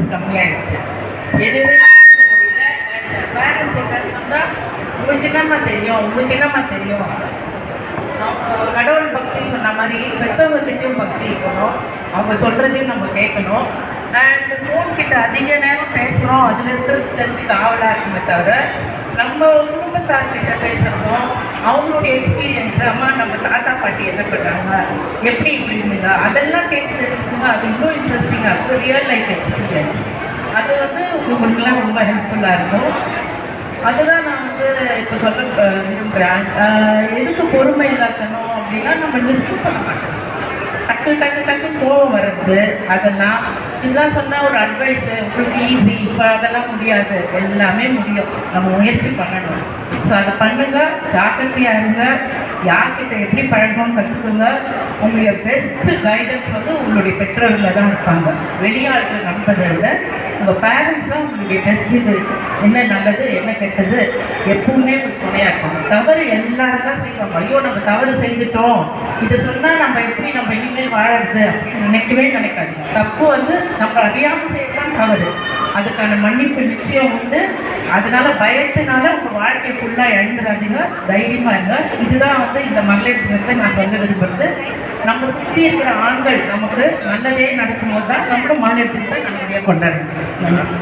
Confidence கம்மியாயிடுச்சு, எதுவுமே பேச முடியல. அண்ட் பேரண்ட்ஸ் என்ன சொன்னால் உங்களுக்கு என்னம்மா தெரியும், உங்களுக்கு என்னம்மா தெரியும். அவங்க கடவுள் பக்தி சொன்ன மாதிரி பெற்றவங்ககிட்டையும் பக்தி இருக்கணும், அவங்க சொல்கிறதையும் நம்ம கேட்கணும். அண்ட் ஃபோன்கிட்ட அதிக நேரம் பேசுகிறோம், அதில் இருக்கிறது தெரிஞ்சுக்க ஆவலாக இருக்குமே தவிர நம்ம குடும்பத்தார்கிட்ட பேசுகிறதும் அவங்களுடைய எக்ஸ்பீரியன்ஸு, அம்மா நம்ம தாத்தா பாட்டி என்ன பண்ணுறாங்க, எப்படி இப்படி இருந்துங்க, அதெல்லாம் கேட்டு தெரிஞ்சுக்கோங்க. அது இன்னும் இன்ட்ரெஸ்டிங்காக இருக்கும், ரியல் லைஃப் எக்ஸ்பீரியன்ஸ். அது உங்களுக்குலாம் ரொம்ப ஹெல்ப்ஃபுல்லாக இருக்கும். அதுதான் நான் இப்போ சொல்ல விரும்புகிறேன். எதுக்கு பொறுமை இல்லாதணும் அப்படின்னா, நம்ம லிஸ்ட் பண்ண மாட்டோம், டக்கு கோவம் வர்றது, அதெல்லாம் இதெல்லாம் சொன்னால் ஒரு அட்வைஸு உங்களுக்கு ஈஸி, இப்போ அதெல்லாம் முடியாது. எல்லாமே முடியும், நம்ம முயற்சி பண்ணணும். ஸோ அதை பண்ணுங்க, ஜாக்கிரதையாக இருங்க, யார்கிட்ட எப்படி பழகணும்னு கற்றுக்குங்க. உங்களுடைய பெஸ்ட்டு கைடன்ஸ் உங்களுடைய பெற்றோர்களில் தான் இருப்பாங்க. வெளியாளுக்கு நம்பதை விட உங்கள் பேரண்ட்ஸ் தான் உங்களுடைய பெஸ்ட். இது என்ன நல்லது என்ன கெட்டது எப்பவுமே துணையாக இருப்பாங்க. தவறு எல்லாரும் தான் செய்வாங்க. ஐயோ நம்ம தவறு செய்துட்டோம், இதை சொன்னால் நம்ம எப்படி நம்ம இனிமேல் வாழறது அப்படின்னு நினைக்காதீங்க. தப்பு நம்ம அறியாமல் செய்யறதுதான் தவறு. அதுக்கான மன்னிப்பு நிச்சயம் உண்டு. அதனால பயத்தினால உங்கள் வாழ்க்கையை ஃபுல்லாக இழந்துடாதீங்க, தைரியமாக இருங்க. இதுதான் இந்த மகளிர் தினத்தை நான் சொல்ல விரும்புகிறது. நம்ம சுற்றி இருக்கிற ஆண்கள் நமக்கு நல்லதே நடக்கும் போது தான் நம்மளும் மகளிர் தினத்தை நல்லபடியாக கொண்டாடணும். நன்றி.